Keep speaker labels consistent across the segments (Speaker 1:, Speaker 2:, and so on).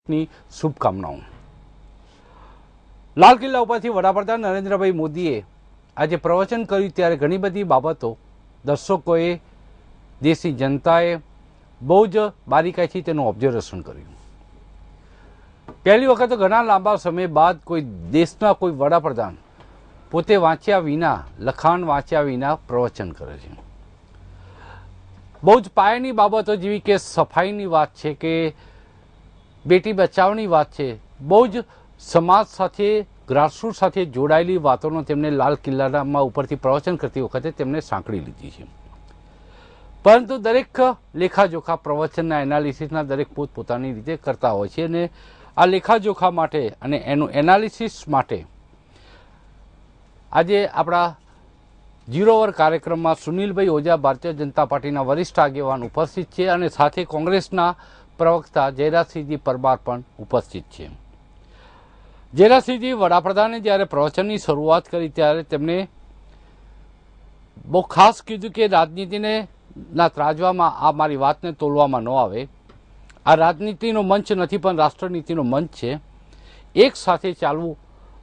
Speaker 1: ની શુભકામનાઓ। લાલ કિલ્લા ઉપરથી વડાપ્રધાન નરેન્દ્રભાઈ મોદીએ આજે પ્રવચન કર્યું ત્યારે ઘણી બધી બાબતો દર્શકોએ, દેશની જનતાએ બહુ જ બારીકાઈથી તેનું ઓબ્ઝર્વેશન કર્યું। પહેલી વખત ઘણા લાંબા સમય બાદ કોઈ દેશના કોઈ વડાપ્રધાન પોતે વાંચ્યા વિના, લખાણ વાંચ્યા વિના પ્રવચન કરે છે। બહુ જ પાયાની બાબતો જેવી કે સફાઈની વાત છે, કે બેટી બચાવની વાત છે, બહુ જ સમાજ સાથે, ગ્રાસરૂટ સાથે જોડાયેલી વાતોનો તેમણે લાલ કિલ્લામાં ઉપરથી પ્રવચન કરતી વખતે તેમણે સાંકળી લીધી છે। પરંતુ દરેક લેખાજોખા પ્રવચનના એનાલિસિસના દરેક પોતપોતાની રીતે કરતા હોય છે, અને આ લેખાજોખા માટે અને એનું એનાલિસિસ માટે આજે આપણા 0 ઓવર કાર્યક્રમમાં સુનિલભાઈ ઓઝા, ભારતીય જનતા પાર્ટીના વરિષ્ઠ આગેવાન ઉપસ્થિત છે, અને સાથે કોંગ્રેસના પ્રવક્તા જયરાજસિંહજી પરમાર પણ ઉપસ્થિત છે। જયરાજસિંહજી વડાપ્રધાને જ્યારે પ્રવચનની શરૂઆત કરી ત્યારે તેમણે બહુ ખાસ કીધું કે રાજનીતિને ના ત્રાજવામાં આ મારી વાતને તોલવામાં ન આવે। આ રાજનીતિનો મંચ નથી, પણ રાષ્ટ્રનીતિનો મંચ છે। એક સાથે ચાલવું,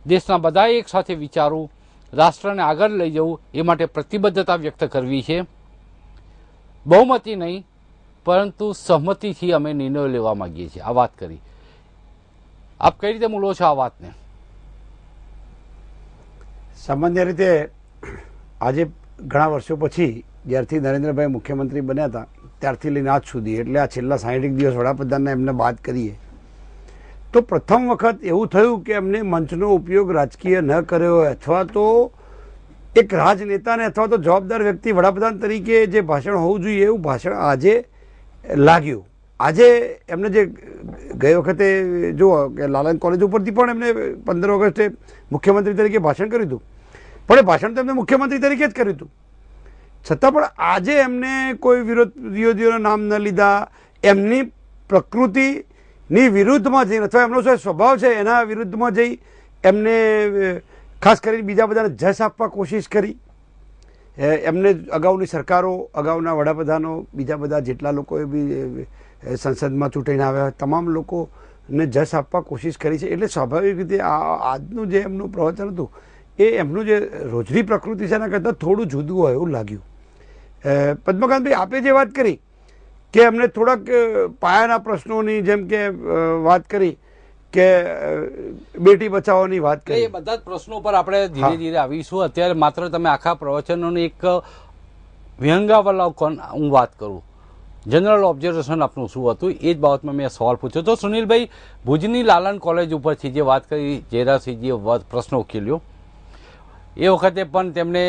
Speaker 1: દેશના બધાએ એક સાથે વિચારવું, રાષ્ટ્રને આગળ લઈ જવું, એ માટે પ્રતિબદ્ધતા વ્યક્ત કરવી છે। બહુમતી નહીં, પરંતુ સહમતિથી અમે નિર્ણયો લેવા માંગીએ છીએ, આ વાત કરી। આપ કઈ રીતે મૂલો છો આ વાતને?
Speaker 2: સામાન્ય રીતે આજે ઘણા વર્ષો પછી જ્યારથી નરેન્દ્રભાઈ મુખ્યમંત્રી બન્યા હતા ત્યારથી લઈને આજ સુધી, એટલે આ છેલ્લા 60 દિવસ વડાપ્રધાનને એમને વાત કરીએ તો પ્રથમ વખત એવું થયું કે એમને મંચનો ઉપયોગ રાજકીય ન કર્યો હોય, અથવા તો એક રાજનેતાને અથવા તો જવાબદાર વ્યક્તિ વડાપ્રધાન તરીકે જે ભાષણ હોવું જોઈએ એવું ભાષણ આજે લાગ્યું। આજે એમને જે ગઈ વખતે જુઓ કે લાલન કોલેજ ઉપરથી પણ એમને 15 ઓગસ્ટે મુખ્યમંત્રી તરીકે ભાષણ કર્યું હતું, પણ એ ભાષણ તો એમને મુખ્યમંત્રી તરીકે જ કર્યું હતું, છતાં પણ આજે એમને કોઈ વિરોધીઓના નામ ન લીધા, એમની પ્રકૃતિની વિરુદ્ધમાં જઈને અથવા એમનો જે સ્વભાવ છે એના વિરુદ્ધમાં જઈ એમને ખાસ કરીને બીજા બધાને જશ આપવા કોશિશ કરી। એમને અગાઉની સરકારો, અગાઉના વડાપ્રધાનો, બીજા બધા જેટલા લોકોએ બી સંસદમાં ચૂંટાઈને આવ્યા હોય તમામ લોકોને જશ આપવા કોશિશ કરી છે। એટલે સ્વાભાવિક રીતે આજનું જે એમનું પ્રવચન હતું એ એમનું જે રોજની પ્રકૃતિ છે એના કરતાં થોડું જુદું હોય એવું લાગ્યું। પદ્મકાંતભાઈ, આપે જે વાત કરી કે એમને થોડાક પાયાના પ્રશ્નોની, જેમ કે વાત કરી કે બેટી બચાવોની વાત કરી,
Speaker 1: એ બધા જ પ્રશ્નો પર આપણે ધીરે ધીરે આવીશું। અત્યારે માત્ર તમે આખા પ્રવચનોની એક વિહંગાવલોકન હું વાત કરું, જનરલ ઓબ્ઝર્વેશન આપનું શું હતું એ જ બાબતમાં મેં સવાલ પૂછ્યો તો સુનિલભાઈ, ભુજની લાલન કોલેજ ઉપરથી જે વાત કરી જયરાજસિંહજીએ પ્રશ્નો ઉકેલ્યો, એ વખતે પણ તેમણે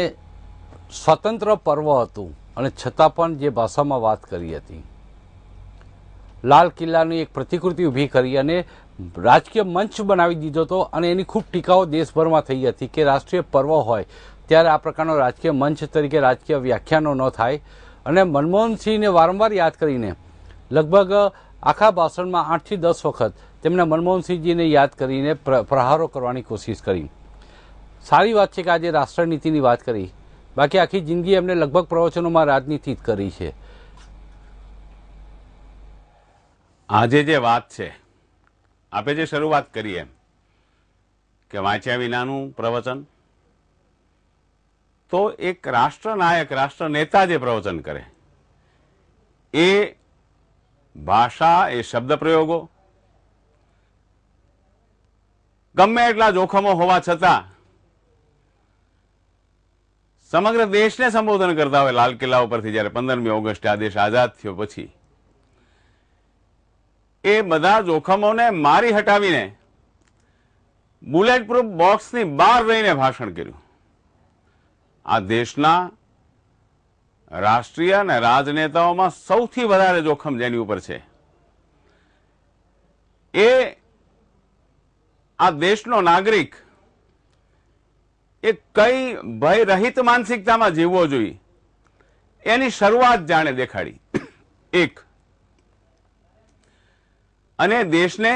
Speaker 1: સ્વતંત્ર પર્વ હતું અને છતાં પણ જે ભાષામાં વાત કરી હતી, લાલ કિલ્લાની એક પ્રતિકૃતિ ઊભી કરી અને રાજકીય મંચ બનાવી દીધો હતો, અને એની ખૂબ ટીકાઓ દેશભરમાં થઈ હતી કે રાષ્ટ્રીય પર્વ હોય ત્યારે આ પ્રકારનો રાજકીય મંચ તરીકે રાજકીય વ્યાખ્યાનો ન થાય। અને મનમોહનસિંહને વારંવાર યાદ કરીને લગભગ આખા ભાષણમાં 8 થી 10 વખત તેમણે મનમોહનસિંહજીને યાદ કરીને પ્રહારો કરવાની કોશિશ કરી। સારી વાત છે કે આજે રાષ્ટ્રનીતિની વાત કરી, બાકી આખી જિંદગી એમને લગભગ પ્રવચનોમાં રાજનીતિ જ કરી છે।
Speaker 3: આજે જે વાત છે, આપે જે શરૂઆત કરી એમ કે વાંચ્યા વિનાનું પ્રવચન, તો એક રાષ્ટ્રનાયક, રાષ્ટ્ર નેતા જે પ્રવચન કરે એ ભાષા, એ શબ્દ પ્રયોગો ગમે એટલા જોખમો હોવા છતાં સમગ્ર દેશને સંબોધન કરતા હોય લાલ કિલ્લા ઉપરથી જ્યારે 15મી ઓગસ્ટે આ દેશ આઝાદ થયો પછી, એ બધા જોખમોને મારી હટાવીને બુલેટ પ્રૂફ બોક્સની બહાર રહીને ભાષણ કર્યું। આ દેશના રાષ્ટ્રીય અને રાજનેતાઓમાં સૌથી વધારે જોખમ જેની ઉપર છે એ આ દેશનો નાગરિક એ કઈ ભય રહિત માનસિકતામાં જીવવો જોઈએ એની શરૂઆત જાણે દેખાડી। એક, અને દેશને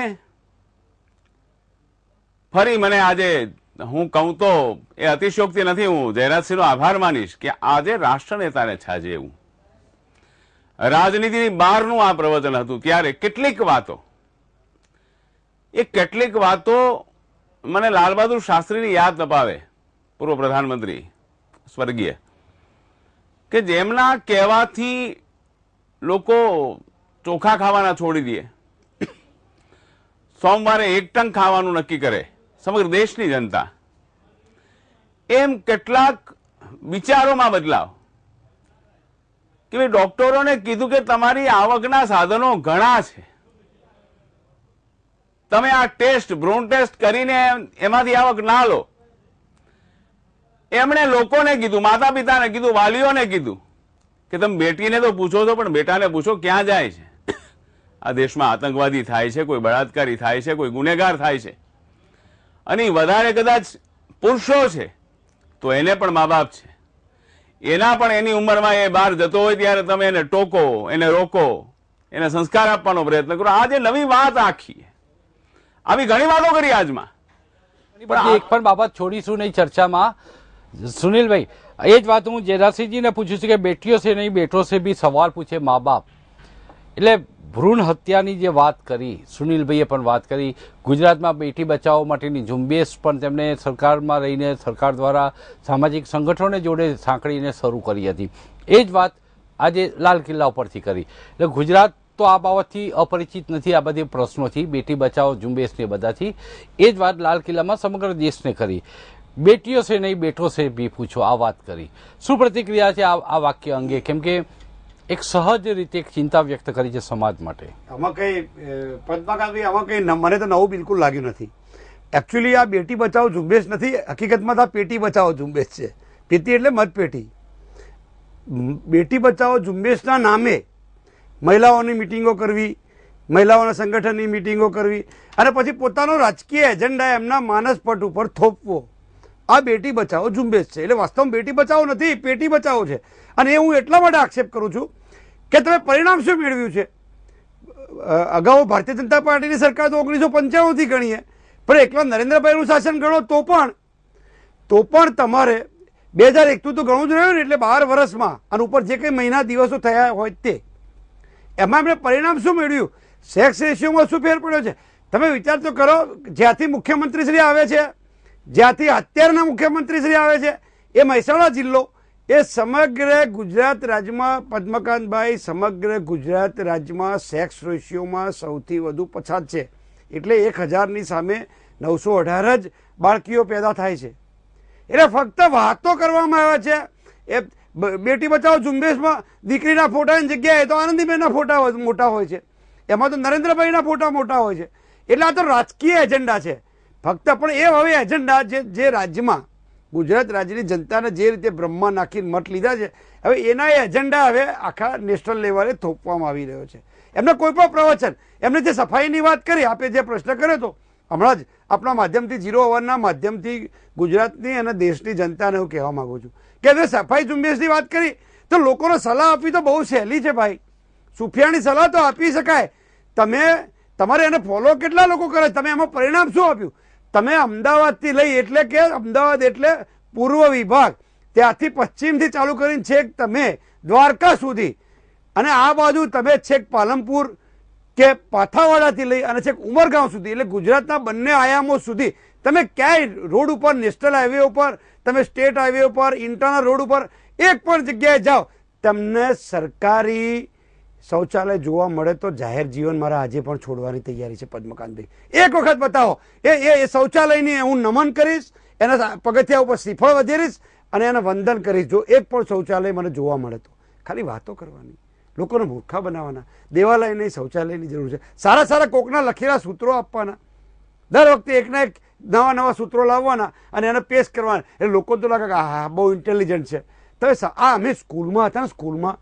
Speaker 3: ફરી, મને આજે હું કહું તો એ અતિશયોક્તિ નથી, હું જયરાજસિંહનો આભાર માનીશ કે આજે રાષ્ટ્રનેતાને છાજે એવું રાજનીતિની બહારનું આ પ્રવચન હતું। ત્યારે કેટલીક વાતો એ કેટલીક વાતો મને લાલ બહાદુર શાસ્ત્રીની યાદ અપાવે, પૂર્વ પ્રધાનમંત્રી સ્વર્ગીય, કે જેમના કહેવાથી લોકો ચોખા ખાવાના છોડી દે, સોમવારે એક ટંક ખાવાનું નક્કી કરે સમગ્ર દેશની જનતા, એમ કેટલાક વિચારોમાં બદલાવ કે ભાઈ ડોક્ટરોને કીધું કે તમારી આવકના સાધનો ઘણા છે, તમે આ ટેસ્ટ ભ્રૂણ ટેસ્ટ કરીને એમાંથી આવક ના લો. એમણે લોકોને કીધું, માતા પિતાને કીધું, વાલીઓને કીધું કે તમે બેટીને તો પૂછો છો પણ બેટાને પૂછો ક્યાં જાય છે. આ દેશમાં આતંકવાદી થાય છે, કોઈ બળાત્કારી થાય છે, કોઈ ગુનેગાર થાય છે, અને વધારે કદાચ પુરુષો છે તો એને પણ મા બાપ છે, એના પણ એની ઉંમરમાં એ બહાર જતો હોય ત્યારે તમે એને ટોકો, એને રોકો, એને સંસ્કાર આપવાનો પ્રયત્ન કરો. આ જે નવી વાત આખી, આવી ઘણી વાતો કરી આજમાં,
Speaker 1: પણ એક પણ બાબત છોડીશું નહીં ચર્ચામાં. સુનિલભાઈ, એ જ વાત હું જેરાસિંહજીને પૂછું છું કે બેટીઓ છે નહીં બેટો છે બી સવાલ પૂછે મા બાપ. એટલે ભ્રૂણ હત્યાની જે વાત કરી, સુનિલભાઈએ પણ વાત કરી, ગુજરાતમાં બેટી બચાવો માટેની ઝુંબેશ પણ તેમણે સરકારમાં રહીને સરકાર દ્વારા સામાજિક સંગઠનોને જોડે સાંકળીને શરૂ કરી હતી. એ જ વાત આજે લાલ કિલ્લા ઉપરથી કરી. એટલે ગુજરાત તો આ બાબતથી અપરિચિત નથી, આ બધી પ્રશ્નોથી, બેટી બચાવો ઝુંબેશને બધાથી. એ જ વાત લાલ કિલ્લામાં સમગ્ર દેશને કરી. બેટીઓ છે નહીં બેટો છે બી પૂછો, આ વાત કરી. શું પ્રતિક્રિયા છે આ વાક્ય અંગે? કેમ કે એક સહજ રીતે એક ચિંતા વ્યક્ત કરી છે સમાજ માટે.
Speaker 2: આમાં કઈ પદ્માકાંતભાઈ, આમાં કઈ મને તો નવું બિલકુલ લાગ્યું નથી. એકચ્યુઅલી આ બેટી બચાવો ઝુંબેશ નથી, હકીકતમાં આ પેટી બચાવો ઝુંબેશ છે. પેટી એટલે મતપેટી. બેટી બચાવો ઝુંબેશના નામે મહિલાઓની મિટિંગો કરવી, મહિલાઓના સંગઠનની મિટિંગો કરવી અને પછી પોતાનો રાજકીય એજન્ડા એમના માનસપટ ઉપર થોપવો, આ બેટી બચાવો ઝુંબેશ છે. એટલે વાસ્તવમાં બેટી બચાવો નથી, પેટી બચાવો છે. અને એ હું એટલા માટે આક્ષેપ કરું છું કે તમે પરિણામ શું મેળવ્યું છે. અગાઉ ભારતીય જનતા પાર્ટીની સરકાર તો 1995થી ગણીએ, પણ એકલા નરેન્દ્રભાઈનું શાસન ગણો તો પણ તમારે 2001 તો ઘણું જ રહ્યું ને, એટલે 12 વર્ષમાં અને ઉપર જે કંઈ મહિના દિવસો થયા હોય તે, એમાં એમણે પરિણામ શું મેળવ્યું, સેક્સ રેશિયોમાં શું ફેર પડ્યો છે તમે વિચાર તો કરો. જ્યાંથી મુખ્યમંત્રીશ્રી આવે છે, જ્યાંથી અત્યારના મુખ્યમંત્રીશ્રી આવે છે, એ મહેસાણા જિલ્લો, એ સમગ્ર ગુજરાત રાજ્યમાં, પદ્મકાંતભાઈ, સમગ્ર ગુજરાત રાજ્યમાં સેક્સ રેશિયોમાં સૌથી વધુ પછાત છે. એટલે 1000ની સામે 918 જ બાળકીઓ પેદા થાય છે. એટલે ફક્ત વાતો કરવામાં આવે છે. એ બેટી બચાવો ઝુંબેશમાં દીકરીના ફોટાની જગ્યાએ તો આનંદીબેનના ફોટા મોટા હોય છે, એમાં તો નરેન્દ્રભાઈના ફોટા મોટા હોય છે. એટલે આ તો રાજકીય એજન્ડા છે ફક્ત. પણ એ હવે એજન્ડા જે રાજ્યમાં ગુજરાત રાજ્યની જનતાને જે રીતે બ્રહ્મા નાખીને મત લીધા છે, હવે એના એજન્ડા હવે આખા નેશનલ લેવલે થોપવામાં આવી રહ્યો છે. એમને કોઈ પણ પ્રવચન, એમને જે સફાઈની વાત કરી, આપે જે પ્રશ્ન કર્યો હતો હમણાં જ આપણા માધ્યમથી, 0 અવરના માધ્યમથી ગુજરાતની અને દેશની જનતાને હું કહેવા માંગુ છું કે હવે સફાઈ ઝુંબેશની વાત કરી તો લોકોને સલાહ આપવી તો બહુ સહેલી છે ભાઈ. સુફિયાની સલાહ તો આપી શકાય, તમારે એને ફોલો કેટલા લોકો કરે, તમે એમાં પરિણામ શું આપ્યું. તમે અમદાવાદથી લઈ, એટલે કે અમદાવાદ એટલે પૂર્વ વિભાગ, ત્યાંથી પશ્ચિમથી ચાલુ કરીને છેક તમે દ્વારકા સુધી, અને આ બાજુ તમે છેક પાલનપુર કે પાથાવાડાથી લઈ અને છેક ઉમરગાંવ સુધી, એટલે ગુજરાતના બંને આયામો સુધી તમે ક્યાંય રોડ ઉપર, નેશનલ હાઈવે ઉપર, તમે સ્ટેટ હાઈવે ઉપર, ઇન્ટરનલ રોડ ઉપર એક પણ જગ્યાએ જાઓ, તમને સરકારી શૌચાલય જોવા મળે તો જાહેર જીવન મારા આજે પણ છોડવાની તૈયારી છે. પદ્મકાંતભાઈ, એક વખત બતાવો. એ શૌચાલયની હું નમન કરીશ, એના પગથિયા ઉપર શ્રીફળ વધેરીશ અને એને વંદન કરીશ જો એક પણ શૌચાલય મને જોવા મળે તો. ખાલી વાતો કરવાની, લોકોને મૂર્ખા બનાવવાના. દેવાલયની શૌચાલયની જરૂર છે. સારા સારા કોકના લખેલા સૂત્રો આપવાના, દર વખતે એકના એક નવા સૂત્રો લાવવાના અને એને પેશ કરવાના. એટલે લોકો તો લાગે કે હા બહુ ઇન્ટેલિજન્ટ છે. તમે આ અમે સ્કૂલમાં હતા ને, સ્કૂલમાં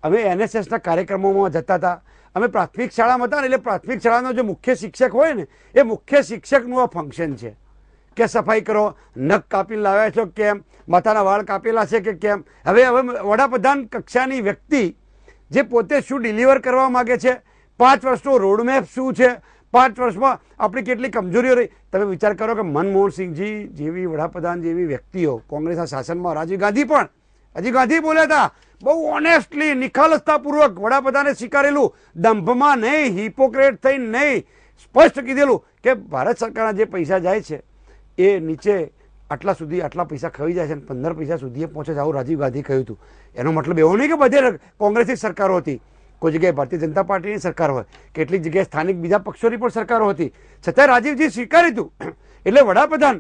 Speaker 2: અમે NSSના કાર્યક્રમોમાં જતા હતા. અમે પ્રાથમિક શાળામાં હતા ને, એટલે પ્રાથમિક શાળાનો જે મુખ્ય શિક્ષક હોય ને, એ મુખ્ય શિક્ષકનું આ ફંક્શન છે કે સફાઈ કરો, નખ કાપીને લાવ્યા છો કેમ, માથાના વાળ કાપેલા છે કે કેમ. હવે વડાપ્રધાન કક્ષાની વ્યક્તિ જે પોતે શું ડિલિવર કરવા માગે છે, 5 વર્ષનો રોડમેપ શું છે, 5 વર્ષમાં આપણી કેટલી કમજોરીઓ રહી. તમે વિચાર કરો કે મનમોહનસિંહજી જેવી વડાપ્રધાન જેવી વ્યક્તિઓ કોંગ્રેસના શાસનમાં, રાજીવ ગાંધી બોલ્યા હતા બહુ ઓનેસ્ટલી, નિખાલસતાપૂર્વક વડાપ્રધાને સ્વીકારેલું, દંભમાં નહીં, હિપોક્રેટ થઈને નહીં, સ્પષ્ટ કીધેલું કે ભારત સરકારના જે પૈસા જાય છે એ નીચે આટલા પૈસા ખવાઈ જાય છે અને 15 પૈસા સુધી પહોંચે છે, આવું રાજીવ ગાંધી કહ્યું હતું. એનો મતલબ એવો નહીં કે બધે કોંગ્રેસની સરકારો હતી, કોઈ જગ્યાએ ભારતીય જનતા પાર્ટીની સરકાર હોય, કેટલીક જગ્યાએ સ્થાનિક બીજા પક્ષોની પણ સરકારો હતી, છતાં રાજીવજી સ્વીકાર્યું હતું. એટલે વડાપ્રધાન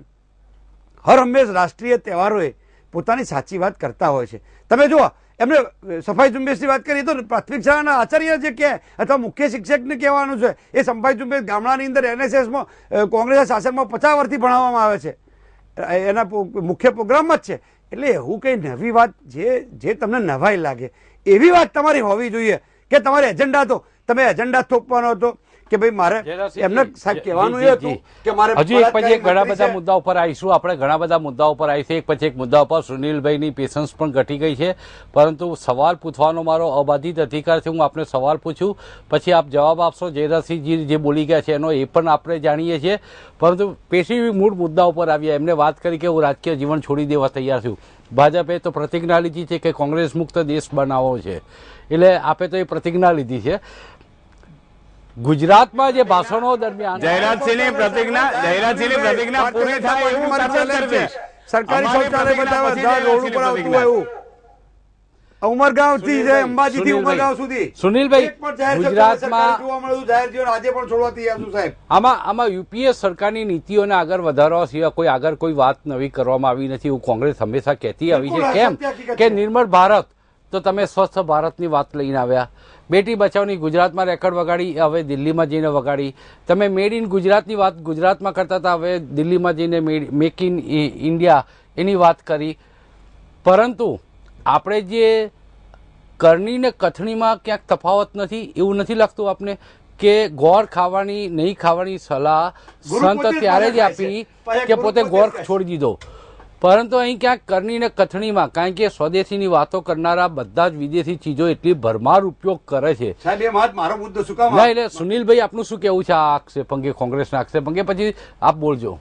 Speaker 2: હર હંમેશ રાષ્ટ્રીય તહેવારોએ પોતાની સાચી વાત કરતા હોય છે. તમે જુઓ, એમને સફાઈ ઝુંબેશની વાત કરીએ તો પ્રાથમિક શાળાના આચાર્ય જે કહે અથવા મુખ્ય શિક્ષકને કહેવાનું છે, એ સફાઈ ઝુંબેશ ગામડાની અંદર NSSમાં કોંગ્રેસના શાસનમાં 50 વર્ષથી ભણાવવામાં આવે છે, એના મુખ્ય પ્રોગ્રામમાં જ છે. એટલે એવું કંઈ નવી વાત જે તમને નવાઈ લાગે એવી વાત તમારી હોવી જોઈએ કે તમારે એજન્ડા હતો, તમે એજન્ડા થોપવાનો હતો કે ભાઈ મારે એમને સાહેબ કહેવાનું એ હતું કે મારે
Speaker 1: હજુ એક પછી એક ઘણા બધા મુદ્દા ઉપર આવીશું, આપણે ઘણા બધા મુદ્દા ઉપર આવીશું. એક પછી એક મુદ્દા ઉપર સુનિલભાઈની પેશન્સ પણ ઘટી ગઈ છે, પરંતુ સવાલ પૂછવાનો મારો અબાધિત અધિકાર છે. હું આપને સવાલ પૂછું, પછી આપ જવાબ આપશો. જયરાજસિંહજી જે બોલી ગયા છે એનો એ પણ આપણે જાણીએ છીએ, પરંતુ પેશી મૂળ મુદ્દા ઉપર આવ્યા. એમને વાત કરી કે હું રાજકીય જીવન છોડી દેવા તૈયાર છું. ભાજપે તો પ્રતિજ્ઞા લીધી છે કે કોંગ્રેસ મુક્ત દેશ બનાવવો છે, એટલે આપે તો એ પ્રતિજ્ઞા લીધી છે. ગુજરાતમાં જે ભાષણો દરમિયાન
Speaker 3: જયરાજસિંહની પ્રતિજ્ઞા પૂરી થાય એવું
Speaker 2: સરકારી શૌચાલય બધા રોડ ઉપર આવતું હોય એવું ઉમરગાંવ થી છે, અંબાજી થી ઉમરગાંવ સુધી.
Speaker 1: સુનિલભાઈ, ગુજરાતમાં
Speaker 2: જોવા મળ્યું જાહેર જીવન આજે પણ છોડવા તૈયાર છું સાહેબ.
Speaker 1: આમાં યુપીએ સરકારની નીતિઓને આગળ વધારવા સિવાય કોઈ આગળ કોઈ વાત નવી કરવામાં આવી નથી એવું કોંગ્રેસ હંમેશા કહેતી આવી છે. કેમ કે નિર્મળ ભારત તો તમે સ્વચ્છ ભારતની વાત લઈને આવ્યા, બેટી બચાવની ગુજરાતમાં રેકર્ડ વગાડી, હવે દિલ્હીમાં જઈને વગાડી. તમે મેડ ઇન ગુજરાતની વાત ગુજરાતમાં કરતા હતા, હવે દિલ્હીમાં જઈને મેક ઇન ઇન્ડિયા એની વાત કરી. પરંતુ આપણે જે કરણી ને કથણીમાં ક્યાંક તફાવત નથી એવું નથી લાગતું આપને કે ગોળ ખાવાની નહીં ખાવાની સલાહ સંત ત્યારે જ આપી કે પોતે ગોળ છોડી દીધો, પરંતુ અહીં ક્યાંક કરણી ને કથણીમાં, કારણ કે સ્વદેશીની વાતો કરનારા બધા જ વિદેશી ચીજો એટલી ભરમાર ઉપયોગ કરે છે.
Speaker 2: સાહેબ એ વાત મારો મુદ્દો શું કામ?
Speaker 1: એટલે સુનિલભાઈ આપનું શું કેવું છે આ આક્ષેપ અંગે, કોંગ્રેસના આક્ષેપ અંગે? પછી આપ બોલજો.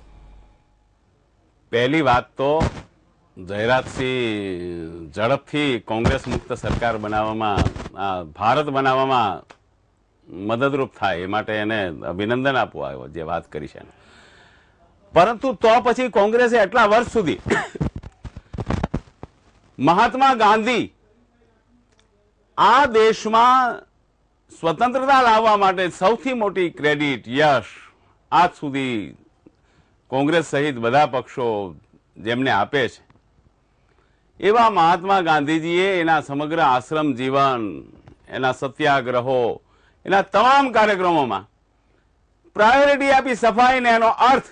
Speaker 3: પહેલી વાત તો જયરાજસિંહ ઝડપથી કોંગ્રેસ મુક્ત સરકાર બનાવવામાં, ભારત બનાવવામાં મદદરૂપ થાય એ માટે એને અભિનંદન આપવું આવ્યો જે વાત કરી છે. પરંતુ તો પછી કોંગ્રેસે એટલા વર્ષ સુધી મહાત્મા ગાંધી આ દેશમાં સ્વતંત્રતા લાવવા માટે સૌથી મોટી ક્રેડિટ, યશ આજ સુધી કોંગ્રેસ સહિત બધા પક્ષો જેમને આપે છે, એવા મહાત્મા ગાંધીજીએ એના સમગ્ર આશ્રમ જીવન, એના સત્યાગ્રહો, એના તમામ કાર્યક્રમોમાં પ્રાયોરિટી આપી સફાઈને. એનો અર્થ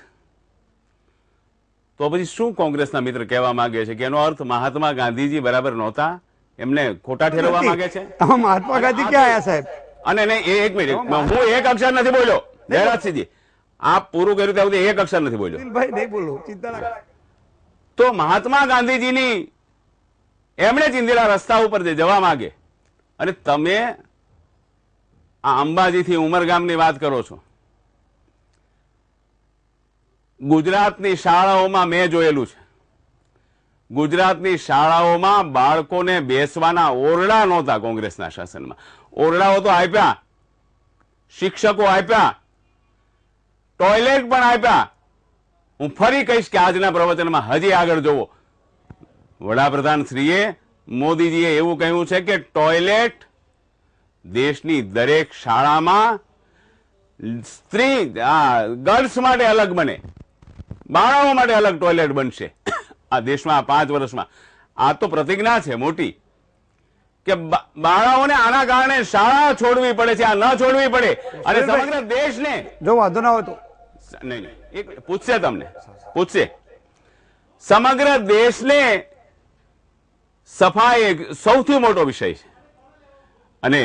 Speaker 3: તો પછી શું કોંગ્રેસના મિત્ર કહેવા માંગે છે કે એનો અર્થ મહાત્મા ગાંધીજી બરાબર નહોતા, એમને ખોટા ઠેરવવા માંગે છે?
Speaker 2: મહાત્મા ગાંધી ક્યાં આવ્યા સાહેબ?
Speaker 3: અને નહીં, એક મિનિટ, હું એક અક્ષર નથી બોલ્યો જયરાજસિંહજી, આપ પૂરું કર્યું ત્યાં સુધી એક અક્ષર નથી બોલ્યો.
Speaker 2: નહીં બોલું, ચિંતા ના.
Speaker 3: તો મહાત્મા ગાંધીજીની એમણે જ ઇન્દિરા રસ્તા ઉપર જે જવા માંગે, અને તમે આ અંબાજીથી ઉમરગામની વાત કરો છો. ગુજરાતની શાળાઓમાં મેં જોયેલું છે, ગુજરાતની શાળાઓમાં બાળકોને બેસવાના ઓરડા નહોતા કોંગ્રેસના શાસનમાં. ઓરડાઓ તો આપ્યા, શિક્ષકો આપ્યા, ટોયલેટ પણ આપ્યા. હું ફરી કહીશ કે આજના પ્રવચનમાં હજી આગળ જોવો, વડાપ્રધાન શ્રીએ, મોદીજીએ એવું કહ્યું છે કે ટોયલેટ દેશની દરેક શાળામાં સ્ત્રી ગર્લ્સ માટે અલગ બને, બાળાઓ માટે અલગ ટોયલેટ બનશે આ દેશમાં 5 વર્ષમાં. આ તો પ્રતિજ્ઞા છે મોટી કે બાળાઓને આના કારણે શાળા છોડવી પડે છે, આ ન છોડવી પડે. અને સમગ્ર દેશને
Speaker 2: જો વાંધો ના હોય તો
Speaker 3: નહીં, એક પૂછશે, તમને પૂછશે. સમગ્ર દેશને સફાઈ એક સૌથી મોટો વિષય છે. અને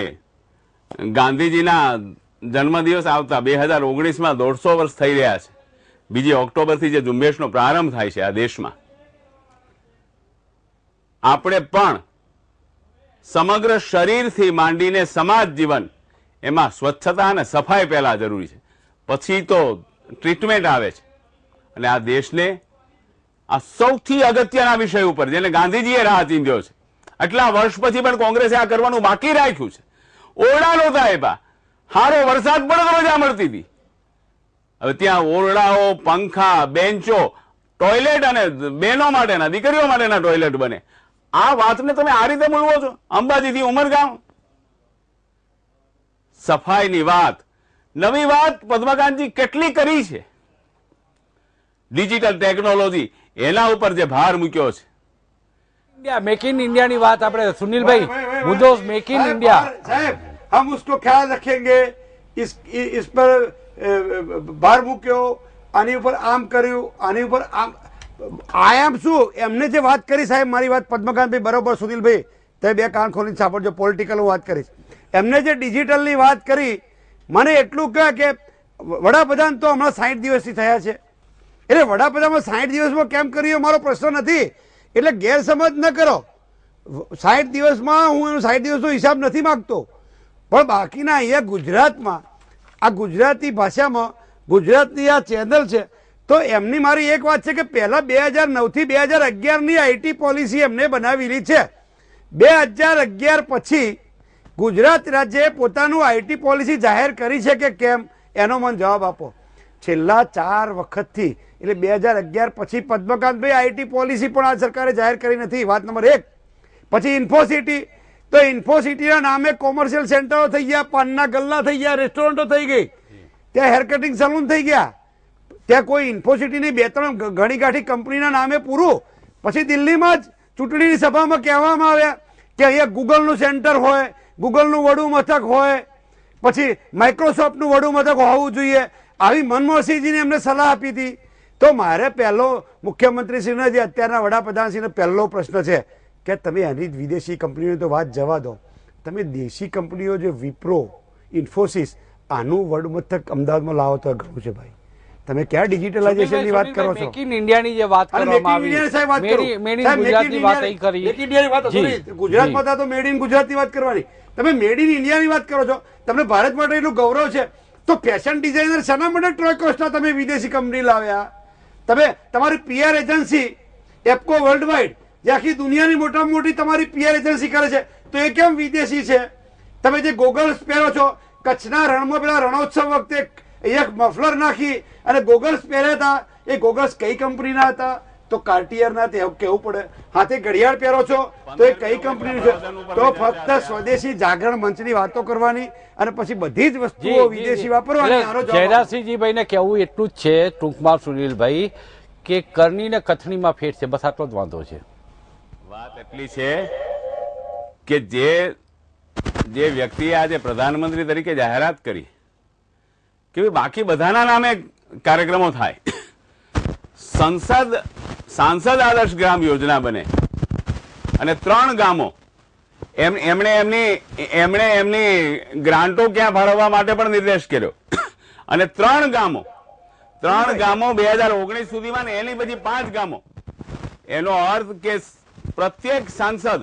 Speaker 3: ગાંધીજીના જન્મદિવસ આવતા 2019માં 150 વર્ષ થઈ રહ્યા છે. 2 ઓક્ટોબરથી જે ઝુંબેશનો પ્રારંભ થાય છે આ દેશમાં, આપણે પણ સમગ્ર શરીરથી માંડીને સમાજ જીવન, એમાં સ્વચ્છતા અને સફાઈ પહેલા જરૂરી છે, પછી તો ટ્રીટમેન્ટ આવે છે. અને આ દેશને આ સૌથી અગત્યના વિષય ઉપર જેને ગાંધીજીએ રાહ ચીંધ્યો છે, આટલા વર્ષ પછી પણ કોંગ્રેસે આ કરવાનું બાકી રાખ્યું છે. ઓરડા નહોતા આપ્યા, સારો વરસાદ પડે તો રજા મળતી હતી, હવે ત્યાં ઓરડાઓ, પંખા, બેન્ચો, ટોયલેટ અને બહેનો માટેના, દીકરીઓ માટેના ટોયલેટ બને. આ વાતને તમે આ રીતે બોલવો છો? અંબાજીથી ઉમરગામ સફાઈની વાત, નવી વાત પદ્મકાંતજી કેટલી કરી છે. ડિજિટલ ટેકનોલોજી એના ઉપર જે ભાર મૂક્યો છે.
Speaker 1: इंडिया मेक इन इंडिया ની વાત આપણે સુનિલભાઈ મુદ્દો મેક ઇન ઇન્ડિયા
Speaker 2: साहब हम उसको ख्याल रखेंगे, इस पर ભાર મૂક્યો, આની ઉપર આમ કર્યું, આની ઉપર આમ. આયામ શું એમને જે વાત કરી સાહેબ, મારી વાત પદ્મકાંતભાઈ બરોબર, સુનિલભાઈ તમે બે કાન ખોલીને સાંભળજો, પોલિટિકલ વાત કરીશ. એમને જે ડિજિટલની વાત કરી, મને એટલું કહે કે વડાપ્રધાન તો હમણાં 60 દિવસથી થયા છે, એટલે વડાપ્રધાનમાં 60 દિવસમાં કેમ કર્યું મારો પ્રશ્ન નથી, એટલે ગેરસમજ ન કરો. 60 દિવસમાં હું એનો 60 દિવસનો હિસાબ નથી માગતો, પણ બાકીના અહીંયા ગુજરાતમાં આ ગુજરાતી ભાષામાં ગુજરાતની આ ચેનલ છે, તો એમની મારી એક વાત છે કે પહેલા 2009 થી 2011ની આઈટી પોલિસી એમને બનાવેલી છે. 2011 પછી ગુજરાત રાજ્યએ પોતાનું આઈટી પોલિસી જાહેર કરી છે કે કેમ, એનો મને જવાબ આપો. છેલ્લા 4 વખતથી, એટલે 2011 પછી પદ્મકાંતભાઈ આઈટી પોલિસી પણ આ સરકારે જાહેર કરી નથી, વાત નંબર 1. પછી ઇન્ફોસિટી, તો ઇન્ફોસિટીના નામે કોમર્શિયલ સેન્ટરો થઈ ગયા, પાનના ગલ્લા થઈ ગયા, રેસ્ટોરન્ટો થઈ ગઈ, ત્યાં હેર કટિંગ સલૂન થઈ ગયા, ત્યાં કોઈ ઇન્ફોસિટીની 2-3 ઘણી ગાંઠી કંપનીના નામે પૂરું. પછી દિલ્હીમાં જ ચૂંટણીની સભામાં કહેવામાં આવ્યા કે અહીંયા ગૂગલનું સેન્ટર હોય, ગૂગલનું વડું મથક હોય, પછી માઇક્રોસોફ્ટનું વડું મથક હોવું જોઈએ, આવી મનમોહનસિંહજીને એમને સલાહ આપી હતી. તો મારે પહેલો મુખ્યમંત્રીશ્રીને, જે અત્યારના વડાપ્રધાનશ્રીને પહેલો પ્રશ્ન છે કે તમે આની વિદેશી કંપનીઓની તો વાત જવા દો, તમે દેશી કંપનીઓ જે વિપ્રો, ઇન્ફોસિસ, આનું વડું મથક અમદાવાદમાં લાવો તો ઘણું છે ભાઈ. તમે ક્યાં ડિજિટલાઇઝેશનની વાત કરો છો?
Speaker 1: મેક ઇન ઇન્ડિયાની જે વાત કરવામાં આવી, મેડ ઇન ગુજરાતની વાત અહીં કરી,
Speaker 2: મેક ઇન ઇન્ડિયાની વાત ગુજરાતમાં હતા તો મેડ ઇન ગુજરાતની વાત કરવાની. તમે મેડ ઇન ઇન્ડિયાની વાત કરો છો, તમને ભારત માટે એટલું ગૌરવ છે, તો ફેશન ડિઝાઇનર શાના માટે ટ્રોયકોસ્ટા તમે વિદેશી કંપની લાવ્યા? તમે તમારી પીઆર એજન્સી એપકો વર્લ્ડ વાઇડ, જે આખી દુનિયાની મોટામાં મોટી તમારી પીઆર એજન્સી કરે છે, તો એ કેમ વિદેશી છે? તમે જે ગોગલ્સ પહેરો છો, કચ્છના રણમાં પેલા રણોત્સવ વખતે એક મફલર નાખી અને ગોગલ્સ પહેર્યા હતા, એ ગોગલ્સ કઈ કંપનીના હતા? તો કાર્ટિયરના, તે કેવું પડે. હાથે ઘડિયાળ પહેરો છો તો એ કઈ કંપનીનું છે? તો ફક્ત સ્વદેશી જાગરણ મંચની વાતો કરવાની અને પછી બધી જ વસ્તુઓ વિદેશી વાપરવાની.
Speaker 1: જયરાજસિંહજીભાઈને કહેવું એટલું જ છે ટૂંકમાં સુનિલભાઈ કે કરણી ને કથણીમાં ફેર છે, બસ આટલો જ વાંધો છે.
Speaker 3: વાત એટલી છે કે જે વ્યક્તિએ આજે પ્રધાનમંત્રી તરીકે જાહેરાત કરી કે બાકી બધાના નામે કાર્યક્રમો થાય, સાંસદ આદર્શ ગ્રામ યોજના બને અને 3 ગામો, એમણે એમની ગ્રાન્ટો ક્યાં ફાળવવા માટે પણ નિર્દેશ કર્યો, અને 3 ગામો 2019 સુધીમાં, ને એની પછી 5 ગામો. એનો અર્થ કે પ્રત્યેક સાંસદ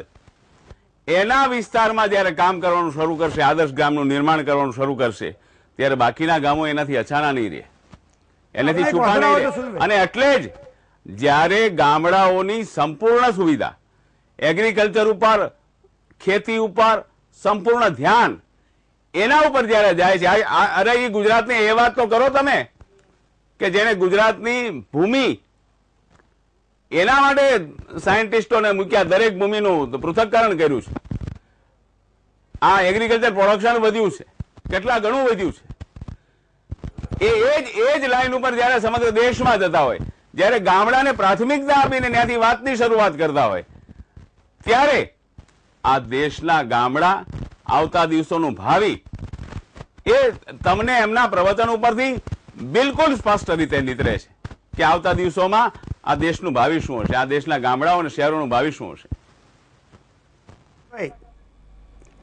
Speaker 3: એના વિસ્તારમાં જયારે કામ કરવાનું શરૂ કરશે, આદર્શ ગામનું નિર્માણ કરવાનું શરૂ કરશે, ત્યારે બાકીના ગામો એનાથી અછાના નહીં રહે, એનાથી છૂપા નહીં રહે. અને એટલે જ જ્યારે ગામડાઓની સંપૂર્ણ સુવિધા, એગ્રીકલ્ચર ઉપર, ખેતી ઉપર સંપૂર્ણ ધ્યાન એના ઉપર જયારે જાય છે, અરે એ ગુજરાતની એ વાત તો કરો તમે કે જેને ગુજરાતની ભૂમિ એના માટે સાયન્ટિસ્ટોને મૂક્યા, દરેક ભૂમિનું પૃથક્કરણ કર્યું છે. આ એગ્રીકલ્ચર પ્રોડક્શન વધ્યું છે, કેટલા ઘણું વધ્યું છે. એ જ લાઈન ઉપર જયારે સમગ્ર દેશમાં જતા હોય, જયારે ગામડાને પ્રાથમિકતા આપીને ત્યાંથી વાતની શરૂઆત કરતા હોય, ત્યારે આ દેશના ગામડા, આવતા દિવસોનું ભાવિ, એ તમને એમના પ્રવચન ઉપરથી બિલકુલ સ્પષ્ટ રીતે નીતરે છે કે આવતા દિવસોમાં આ દેશનું ભાવિ શું હશે, આ દેશના ગામડાઓ અને શહેરોનું ભાવિ શું હશે.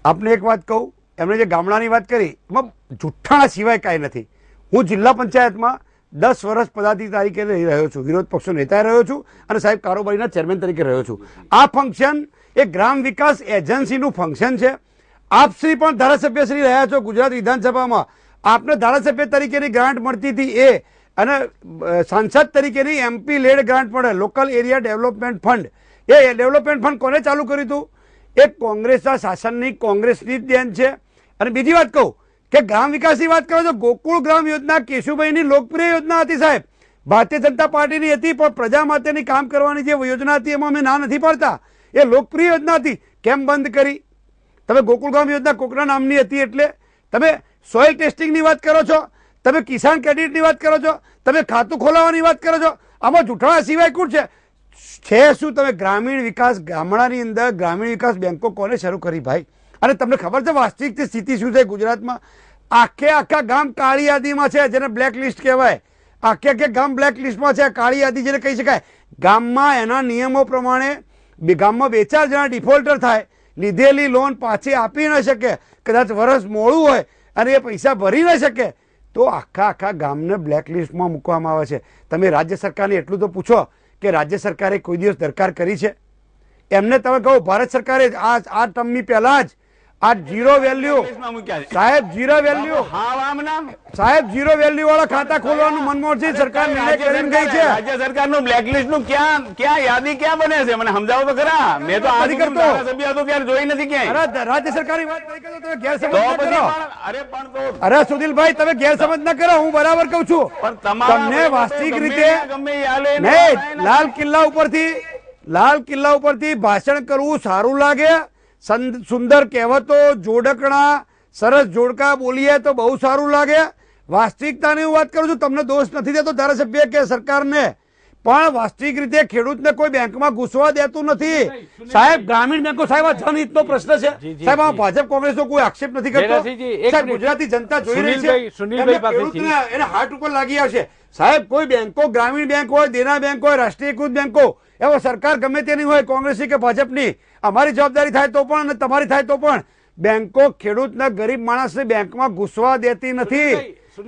Speaker 2: આપને એક વાત કહું, એમણે જે ગામડાની વાત કરી એમાં જુઠ્ઠાણા સિવાય કાંઈ નથી. હું જિલ્લા પંચાયતમાં 10 વર્ષ પદાધિકારી તરીકે રહી રહ્યો છું, વિરોધ પક્ષનો નેતા રહ્યો છું અને સાહેબ કારોબારીના ચેરમેન તરીકે રહ્યો છું. આ ફંક્શન એ ગ્રામ વિકાસ એજન્સીનું ફંક્શન છે. આપશ્રી પણ ધારાસભ્યશ્રી રહ્યા છો ગુજરાત વિધાનસભામાં, આપને ધારાસભ્ય તરીકેની ગ્રાન્ટ મળતી હતી એ, અને સાંસદ તરીકેની MP લેડ ગ્રાન્ટ મળે, લોકલ એરિયા ડેવલપમેન્ટ ફંડ. એ ડેવલપમેન્ટ ફંડ કોને ચાલુ કર્યું હતું? એક કોંગ્રેસના શાસનની, કોંગ્રેસની જ દેન છે. અને બીજી વાત કહું કે ગ્રામ વિકાસની વાત કરો છો, ગોકુળ ગ્રામ યોજના કેશુભાઈની લોકપ્રિય યોજના હતી સાહેબ, ભારતીય જનતા પાર્ટીની હતી, પણ પ્રજા માટેની કામ કરવાની જે યોજના હતી એમાં અમે ના નથી પાડતા. એ લોકપ્રિય યોજના હતી, કેમ બંધ કરી? તમે ગોકુળ ગ્રામ યોજના કોકના નામની હતી એટલે તમે સોઇલ ટેસ્ટિંગની વાત કરો છો, તમે કિસાન ક્રેડિટની વાત કરો છો, તમે ખાતું ખોલાવવાની વાત કરો છો. આમાં જૂઠાણા સિવાય કોણ છે શું? તમે ગ્રામીણ વિકાસ, ગામડાની અંદર ગ્રામીણ વિકાસ બેંકો કોને શરૂ કરી ભાઈ? અને તમને ખબર છે વાસ્તવિક સ્થિતિ શું છે ગુજરાતમાં? આખા ગામ કાળી યાદીમાં છે, જેને બ્લેક લિસ્ટ કહેવાય. આખે ગામ બ્લેક લિસ્ટમાં છે, કાળી યાદી જેને કહી શકાય. ગામમાં એના નિયમો પ્રમાણે ગામમાં 2-4 જણા ડિફોલ્ટર થાય, લીધેલી લોન પાછી આપી ન શકે, કદાચ વર્ષ મોડું હોય અને એ પૈસા ભરી ન શકે, તો આખા ગામને બ્લેક લિસ્ટમાં મૂકવામાં આવે છે. તમે રાજ્ય સરકારને એટલું તો પૂછો કે રાજ્ય સરકારે કોઈ દિવસ દરકાર કરી છે? એમને તમે કહો ભારત સરકારે આ ટર્મની પહેલા જ આ ઝીરો વેલ્યુ સાહેબ, ઝીરો વેલ્યુ સાહેબ, ઝીરો વેલ્યુ વાળા ખાતા ખોલવાનું મનમોહનસિંહ સરકાર નિર્ણય કરીને ગઈ છે.
Speaker 3: રાજ્ય સરકારનું બ્લેકલિસ્ટ નું ક્યાં યાદી ક્યાં બને છે? મને સમજાવો તો ખરા. મેં તો આજ સભ્ય હતો ત્યારે જોઈ નથી ક્યાંય.
Speaker 2: રાજ્ય સરકારની વાત નહીં કરો, તમે ગેરસમજ ન કરો. અરે સુનિલભાઈ, તમે ગેરસમજ ન કરો, હું બરાબર કહું છું. તમને વાસ્તવિક રીતે નહીં, લાલ કિલ્લા ઉપરથી ભાષણ કરવું સારું લાગે, સુંદર કહેવતો, જોડકણા, સરસ જોડકા બોલીએ તો બહુ સારું લાગે. વાસ્તવિકતાની હું વાત કરું છું, તમને દોષ નથી દેતો ધારાસભ્ય કે સરકારને, પણ વાસ્તવિક રીતે ખેડૂતને કોઈ બેંકમાં ઘૂસવા દેતું નથી સાહેબ. ગ્રામીણ બેંકો સાહેબ આ જનહિતનો પ્રશ્ન છે સાહેબ. આ ભાજપ કોંગ્રેસનો કોઈ આક્ષેપ નથી કરતો સાહેબ. ગુજરાતી જનતા જોઈ રહી છે, એને હાર્ટ ઉપર લાગી આવશે સાહેબ. કોઈ બેંકો, ગ્રામીણ બેંક હોય, દેના બેંક હોય, રાષ્ટ્રીયકૃત બેંકો, એવો સરકાર ગમે તેની હોય, કોંગ્રેસની કે ભાજપની, અમારી જવાબદારી થાય તો પણ અને તમારી થાય તો પણ બેંકો ખેડૂતના ગરીબ માણસને બેંકમાં ઘૂસવા દેતી નથી.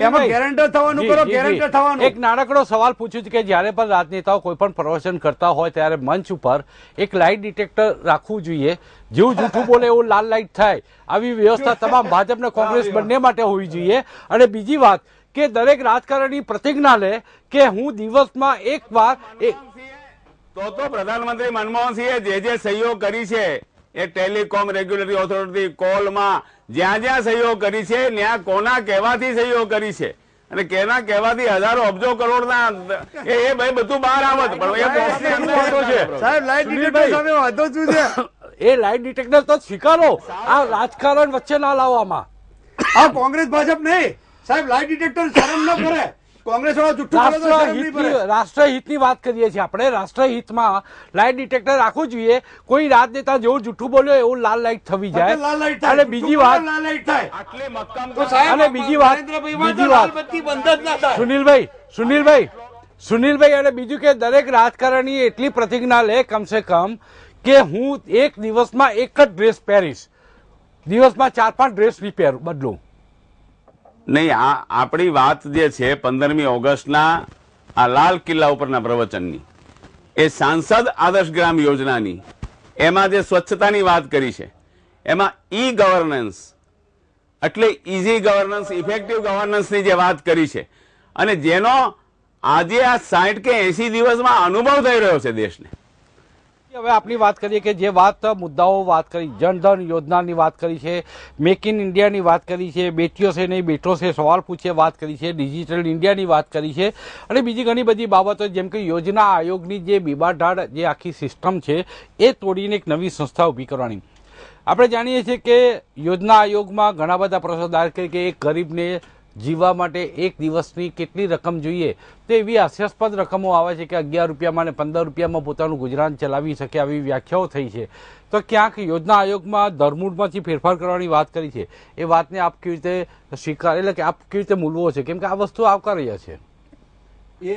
Speaker 2: એમાં ગેરંટર થવાનું કરો, ગેરંટર થવાનું.
Speaker 1: એક નાનકડો સવાલ પૂછ્યું છે કે જ્યારે પણ રાજનેતાઓ કોઈ પણ પ્રવચન કરતા હોય ત્યારે મંચ ઉપર એક લાઇટ ડિટેક્ટર રાખવું જોઈએ, જેવું જૂઠું બોલે એવું લાલ લાઇટ થાય. આવી વ્યવસ્થા તમામ ભાજપ ને કોંગ્રેસ બંને માટે હોવી જોઈએ. અને બીજી વાત કે દરેક રાજકારણી પ્રતિજ્ઞા લે કે હું દિવસમાં એક વાર
Speaker 3: તો પ્રધાનમંત્રી મનમોહનસિંહે જે સહીઓ કરી છે એ ટેલિકોમ રેગ્યુલેટરી ઓથોરિટી કોલમાં જ્યાં સહીઓ કરી છે ત્યાં કોના કહેવાથી સહીઓ કરી છે અને કેના કહેવાથી હજારો અબજો કરોડના એ ભાઈ બધું બહાર આવત. પણ એ
Speaker 2: સાહેબ લાઇટ ડિટેક્ટર સામે વાંધો શું છે?
Speaker 1: એ લાઇટ ડિટેક્ટર તો સ્વીકારો, આ રાજકારણ વચ્ચે ના લાવવામાં.
Speaker 2: આ કોંગ્રેસ ભાજપ નહીં સાહેબ, લાઇટ ડિટેક્ટર શરમ ન કરે. કોંગ્રેસ વાળા જુઠ્ઠું
Speaker 1: રાષ્ટ્રહિતની વાત કરીએ છીએ આપણે. રાષ્ટ્રહિતમાં લાઇટ ડિટેક્ટર રાખવું જોઈએ. કોઈ રાજનેતા જેવું જુઠ્ઠું બોલ્યો એવું લાલ લાઇટ થવી જાય. અને બીજી વાત સુનિલભાઈ અને બીજું કે દરેક રાજકારણી એટલી પ્રતિજ્ઞા લે કમસે કમ કે હું એક દિવસમાં એક જ ડ્રેસ પહેરીશ, દિવસમાં 4-5 ડ્રેસ બદલું
Speaker 3: નહીં. આપણી વાત જે છે 15મી ઓગસ્ટના આ લાલ કિલ્લા ઉપરના પ્રવચનની, એ સાંસદ આદર્શ ગ્રામ યોજનાની, એમાં જે સ્વચ્છતાની વાત કરી છે, એમાં ઈ ગવર્નન્સ એટલે ઇઝી ગવર્નન્સ, ઇફેક્ટિવ ગવર્નન્સની જે વાત કરી છે અને જેનો આજે આ 60 કે 80 દિવસમાં અનુભવ થઈ રહ્યો છે દેશને.
Speaker 1: હવે આપણી વાત કરીએ કે જે મુદ્દાઓ વાત કરી, જનધન યોજનાની વાત કરી છે, મેક ઇન ઇન્ડિયાની વાત કરી છે, બેટીઓ છે નહીં બેટો છે સવાલ પૂછે વાત કરી છે, ડિજિટલ ઇન્ડિયાની વાત કરી છે અને બીજી ઘણી બધી બાબતો, જેમ કે યોજના આયોગની જે બીબાઢાળ જે આખી સિસ્ટમ છે એ તોડીને એક નવી સંસ્થા ઊભી કરવાની. આપણે જાણીએ છીએ કે યોજના આયોગમાં ઘણા બધા પ્રશ્નો દાખલ કે એક ગરીબને જીવવા માટે એક દિવસની કેટલી રકમ જોઈએ, તો એવી હાસ્યાસ્પદ રકમો આવે છે કે 11 રૂપિયામાં અને 15 રૂપિયામાં પોતાનું ગુજરાન ચલાવી શકે આવી વ્યાખ્યાઓ થઈ છે. તો ક્યાંક યોજના આયોગમાં ધરમૂળમાંથી ફેરફાર કરવાની વાત કરી છે. એ વાતને આપ કેવી રીતે સ્વીકાર, એટલે કે આપ કેવી રીતે મૂલવો છે, કેમ કે આ વસ્તુ આવકાર્ય છે.
Speaker 3: એ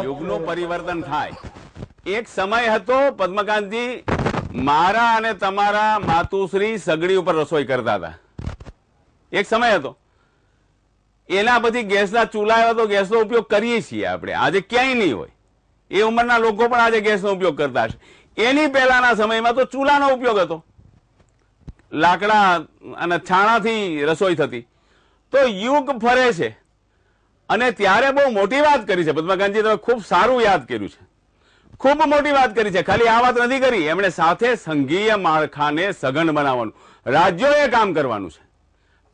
Speaker 3: યુગનું પરિવર્તન થાય. એક સમય હતો પદ્મકાંતજી, મારા અને તમારા માતુશ્રી સગડી ઉપર રસોઈ કરતા હતા. એક સમય હતો. એના પછી ગેસના ચૂલા આવ્યા તો ગેસનો ઉપયોગ કરીએ છીએ આપણે. આજે ક્યાંય નહીં હોય. એ ઉંમરના લોકો પણ આજે ગેસનો ઉપયોગ કરતા હશે. એની પહેલાના સમયમાં તો ચૂલાનો ઉપયોગ હતો, લાકડા અને છાણાથી રસોઈ થતી. તો યુગ ફરે છે અને ત્યારે બહુ મોટી વાત કરી છે પદ્મકાંતજી, તમે ખૂબ સારું યાદ કર્યું છે, ખૂબ મોટી વાત કરી છે. ખાલી આ વાત નથી કરી, એમણે સાથે સંઘીય માળખાને સઘન બનાવવાનું, રાજ્યોએ કામ કરવાનું છે.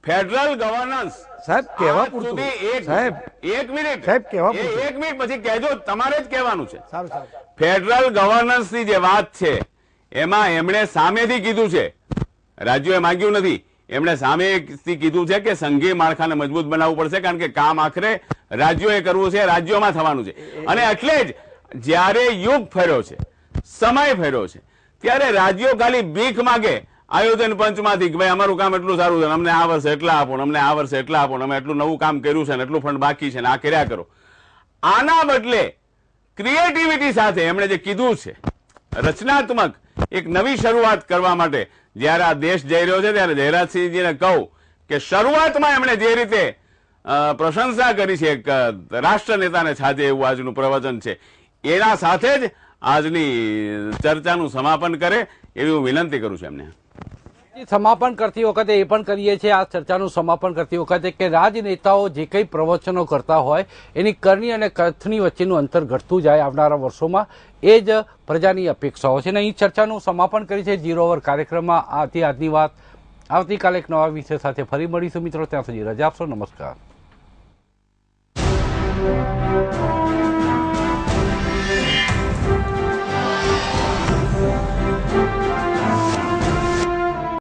Speaker 3: ફેડરલ ગવર્નન્સ
Speaker 2: સાહેબ કહેવા પૂરતું સાહેબ
Speaker 3: એક મિનિટ
Speaker 2: સાહેબ કહેવા પૂરતું.
Speaker 3: એક મિનિટ પછી કહેજો, તમારે જ કહેવાનું છે.
Speaker 2: સારું સારું
Speaker 3: ફેડરલ ગવર્નન્સ ની જે વાત છે એમાં એમણે સામેથી કીધું છે, રાજ્યોએ માંગ્યું નથી, એમણે સામેથી કીધું છે કે સંઘીય માળખાને મજબૂત બનાવવું પડશે, કારણ કે કામ આખરે રાજ્યોએ કરવું છે, રાજ્યોમાં થવાનું છે. અને એટલે જ જ્યારે યુગ ફેર્યો છે, સમય ફેર્યો છે, ત્યારે રાજ્યો ખાલી ભીખ માગે આયોજન પંચમાંથી કે ભાઈ અમારું કામ એટલું સારું છે, અમને આ વર્ષે એટલા આપો, અમને આ વર્ષે એટલા આપો, અમે એટલું નવું કામ કર્યું છે ને એટલું ફંડ બાકી છે ને આ કર્યા કરો. આના બદલે ક્રિએટિવિટી સાથે એમણે જે કીધું છે, રચનાત્મક એક નવી શરૂઆત કરવા માટે જ્યારે આ દેશ જઈ રહ્યો છે, ત્યારે જયરાજસિંહજીને કહું કે શરૂઆતમાં એમણે જે રીતે પ્રશંસા કરી છે એક રાષ્ટ્ર નેતાને છાજે એવું આજનું પ્રવચન છે, એના સાથે જ આજની ચર્ચાનું સમાપન કરે એવી હું વિનંતી કરું છું એમને.
Speaker 1: સમાપન કરતી વખતે એ પણ કરીએ છીએ, આ ચર્ચાનું સમાપન કરતી વખતે, કે રાજનેતાઓ જે કંઈ પ્રવચનો કરતા હોય એની કરણી અને કથની વચ્ચેનું અંતર ઘટતું જાય આવનારા વર્ષોમાં, એ જ પ્રજાની અપેક્ષાઓ છે. અને અહીં ચર્ચાનું સમાપન કરી છે 0 ઓવર કાર્યક્રમમાં. આજની વાત. આવતીકાલે એક નવા વિષય સાથે ફરી મળીશું મિત્રો. ત્યાં સુધી રજા આપશો. નમસ્કાર.